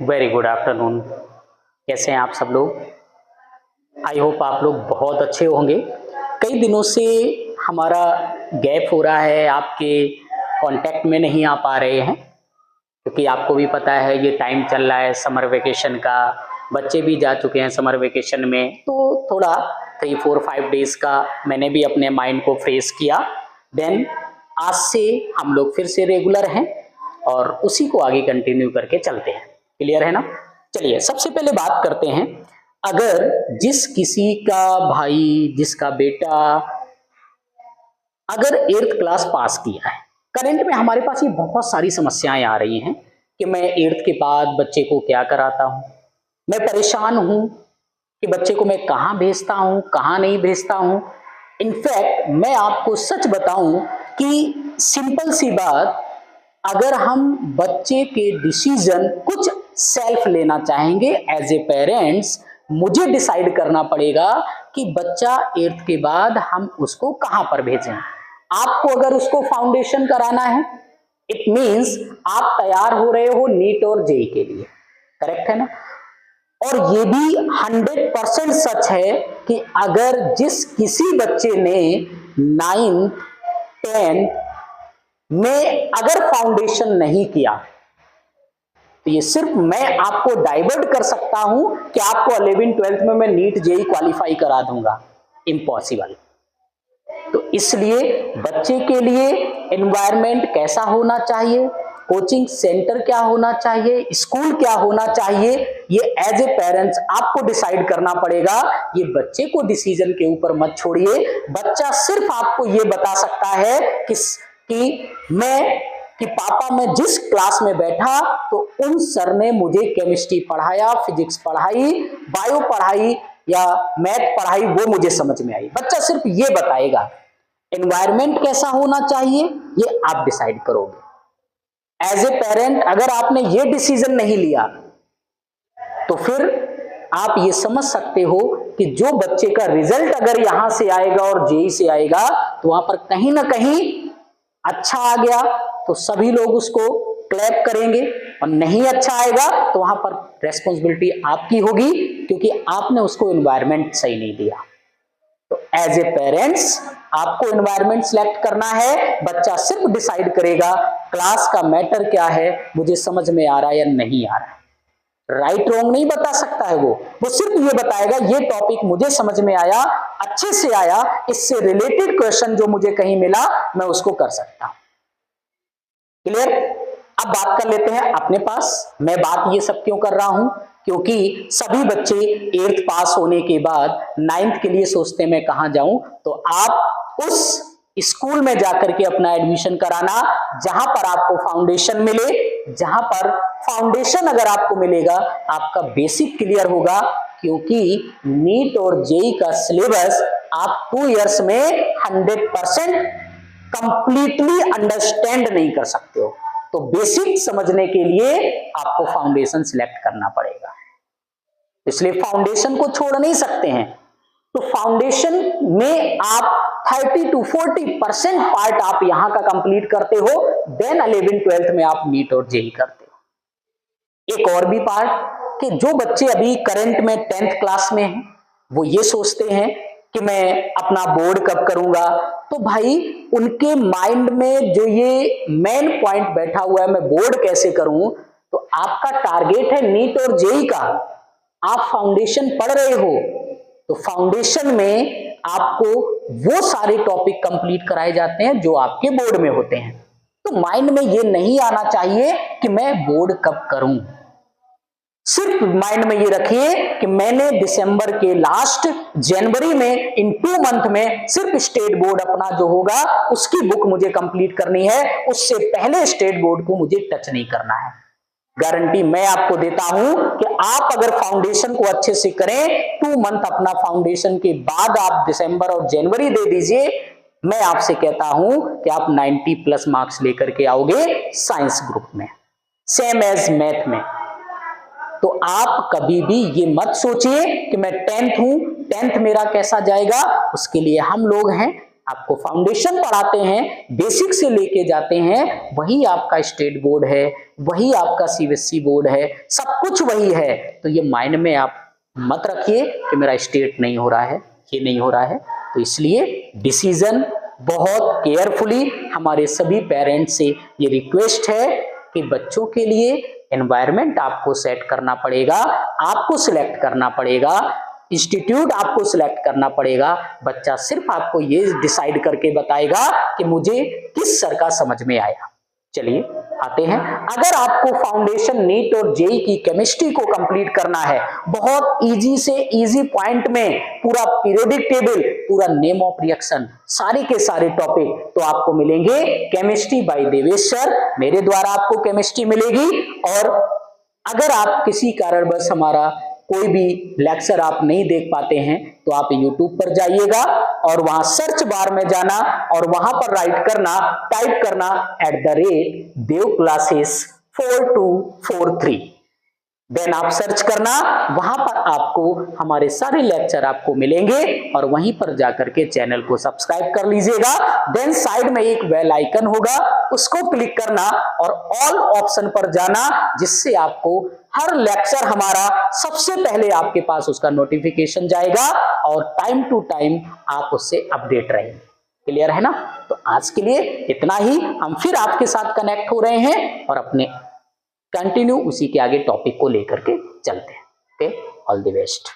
Very good afternoon. कैसे हैं आप सब लोग? आई होप आप लोग बहुत अच्छे होंगे। कई दिनों से हमारा गैप हो रहा है, आपके कांटेक्ट में नहीं आ पा रहे हैं क्योंकि आपको भी पता है ये टाइम चल रहा है समर वेकेशन का, बच्चे भी जा चुके हैं समर वेकेशन में, तो थोड़ा 3-4-5 डेज का मैंने भी अपने माइंड को फ्रेश किया। देन आज से हम लोग फिर से रेगुलर हैं और उसी को आगे कंटिन्यू करके चलते हैं। क्लियर है ना? चलिए सबसे पहले बात करते हैं, अगर जिस किसी का भाई, जिसका बेटा अगर 8th क्लास पास किया है, करंट में हमारे पास ये बहुत सारी समस्याएं आ रही हैं कि मैं 8th के बाद बच्चे को क्या कराता हूं, मैं परेशान हूं कि बच्चे को मैं कहां भेजता हूं, कहां नहीं भेजता हूं। इनफैक्ट मैं आपको सच बताऊं कि सिंपल सी बात, अगर हम बच्चे के डिसीजन कुछ सेल्फ लेना चाहेंगे एज ए पेरेंट्स, मुझे डिसाइड करना पड़ेगा कि बच्चा 8th के बाद हम उसको कहां पर भेजें। आपको अगर उसको फाउंडेशन कराना है, इट मींस आप तैयार हो रहे हो नीट और जेई के लिए, करेक्ट है ना? और ये भी 100% सच है कि अगर जिस किसी बच्चे ने 9th 10th में अगर फाउंडेशन नहीं किया, तो ये सिर्फ मैं आपको डाइवर्ट कर सकता हूं कि आपको 11th-12th में मैं नीट जेई क्वालिफाई करा दूंगा, इम्पॉसिबल। तो इसलिए बच्चे के लिए एनवायरनमेंट कैसा होना चाहिए, कोचिंग सेंटर क्या होना चाहिए, स्कूल क्या होना चाहिए, ये एज ए पेरेंट्स आपको डिसाइड करना पड़ेगा। ये बच्चे को डिसीजन के ऊपर मत छोड़िए। बच्चा सिर्फ आपको ये बता सकता है कि पापा मैं जिस क्लास में बैठा तो उन सर ने मुझे केमिस्ट्री पढ़ाया, फिजिक्स पढ़ाई, बायो पढ़ाई या मैथ पढ़ाई, वो मुझे समझ में आई। बच्चा सिर्फ ये बताएगा। एनवायरनमेंट कैसा होना चाहिए ये आप डिसाइड करोगे। एज ए पेरेंट अगर आपने ये डिसीजन नहीं लिया तो फिर आप ये समझ सकते हो कि जो बच्चे का रिजल्ट अगर यहां से आएगा और जेई से आएगा तो वहां पर कहीं ना कहीं अच्छा आ गया तो सभी लोग उसको क्लैप करेंगे, और नहीं अच्छा आएगा तो वहां पर रेस्पॉन्सिबिलिटी आपकी होगी क्योंकि आपने उसको एनवायरनमेंट सही नहीं दिया। तो एज ए पेरेंट्स आपको एनवायरनमेंट सिलेक्ट करना है। बच्चा सिर्फ डिसाइड करेगा क्लास का मैटर क्या है, मुझे समझ में आ रहा है या नहीं आ रहा है। राइट रॉन्ग नहीं बता सकता है वो सिर्फ ये बताएगा ये टॉपिक मुझे समझ में आया, अच्छे से आया, इससे रिलेटेड क्वेश्चन जो मुझे कहीं मिला मैं उसको कर सकता हूं। क्लियर? अब बात कर लेते हैं अपने पास। मैं बात ये सब क्यों कर रहा हूं? क्योंकि सभी बच्चे 8th पास होने के बाद 9th के लिए सोचते हैं मैं कहां जाऊं, तो आप उस स्कूल में जाकर के अपना एडमिशन कराना जहां पर आपको फाउंडेशन मिले। जहां पर फाउंडेशन अगर आपको मिलेगा आपका बेसिक क्लियर होगा, क्योंकि नीट और जेई का सिलेबस आप 2 इयर्स में 100% कंप्लीटली अंडरस्टैंड नहीं कर सकते हो। तो बेसिक समझने के लिए आपको फाउंडेशन सिलेक्ट करना पड़ेगा, इसलिए फाउंडेशन को छोड़ नहीं सकते हैं। तो फाउंडेशन में आप 30-40% पार्ट आप यहां का कंप्लीट करते हो, देन 11th-12th में आप नीट और जेई करते हो। एक और भी पार्ट कि जो बच्चे अभी करंट में 10th क्लास में हैं, वो ये सोचते हैं कि मैं अपना बोर्ड कब करूंगा। तो भाई उनके माइंड में जो ये मेन पॉइंट बैठा हुआ है मैं बोर्ड कैसे करूं, तो आपका टारगेट है नीट और जेई का, आप फाउंडेशन पढ़ रहे हो तो फाउंडेशन में आपको वो सारे टॉपिक कंप्लीट कराए जाते हैं जो आपके बोर्ड में होते हैं। तो माइंड में ये नहीं आना चाहिए कि मैं बोर्ड कब करूं। सिर्फ माइंड में ये रखिए कि मैंने दिसंबर के लास्ट जनवरी में इन 2 मंथ में सिर्फ स्टेट बोर्ड अपना जो होगा उसकी बुक मुझे कंप्लीट करनी है, उससे पहले स्टेट बोर्ड को मुझे टच नहीं करना है। गारंटी मैं आपको देता हूं कि आप अगर फाउंडेशन को अच्छे से करें, 2 मंथ अपना फाउंडेशन के बाद आप दिसंबर और जनवरी दे दीजिए, मैं आपसे कहता हूं कि आप 90+ मार्क्स लेकर के आओगे साइंस ग्रुप में, सेम एज मैथ में। तो आप कभी भी ये मत सोचिए कि मैं 10th हूं, 10th मेरा कैसा जाएगा, उसके लिए हम लोग हैं। आपको फाउंडेशन पढ़ाते हैं, बेसिक से लेके जाते हैं, वही आपका स्टेट बोर्ड है, वही आपका सीबीएसई बोर्ड है, सब कुछ वही है। तो ये माइंड में आप मत रखिए कि मेरा स्टेट नहीं हो रहा है, ये नहीं हो रहा है। तो इसलिए डिसीजन बहुत केयरफुली, हमारे सभी पेरेंट्स से ये रिक्वेस्ट है कि बच्चों के लिए एनवायरनमेंट आपको सेट करना पड़ेगा, आपको सिलेक्ट करना पड़ेगा, इंस्टीट्यूट आपको सिलेक्ट करना पड़ेगा। बच्चा सिर्फ आपको ये डिसाइड करके बताएगा कि मुझे किस सर का समझ में आया। चलिए आते हैं, अगर आपको फाउंडेशन नीट और जेई की केमिस्ट्री को कंप्लीट करना है, बहुत इजी से इजी पॉइंट में पूरा पीरियोडिक टेबल, पूरा नेम ऑफ रिएक्शन, सारे के सारे टॉपिक तो आपको मिलेंगे केमिस्ट्री बाय देवेश सर, मेरे द्वारा आपको केमिस्ट्री मिलेगी। और अगर आप किसी कारणवश हमारा कोई भी लेक्चर आप नहीं देख पाते हैं तो आप YouTube पर जाइएगा और वहां सर्च बार में जाना और वहां पर टाइप करना @देव क्लासेस 4243, देन आप सर्च करना, वहां पर आपको हमारे सारे लेक्चर आपको मिलेंगे और वहीं पर जाकर के चैनल को सब्सक्राइब कर लीजिएगा। देन साइड में एक बेल आइकन होगा, उसको क्लिक करना और ऑल ऑप्शन पर जाना, जिससे आपको हर लेक्चर हमारा सबसे पहले आपके पास उसका नोटिफिकेशन जाएगा और टाइम टू टाइम आप उससे अपडेट रहेंगे। क्लियर है ना? तो आज के लिए इतना ही, हम फिर आपके साथ कनेक्ट हो रहे हैं और अपने कंटिन्यू उसी के आगे टॉपिक को लेकर के चलते हैं। Okay, all the best.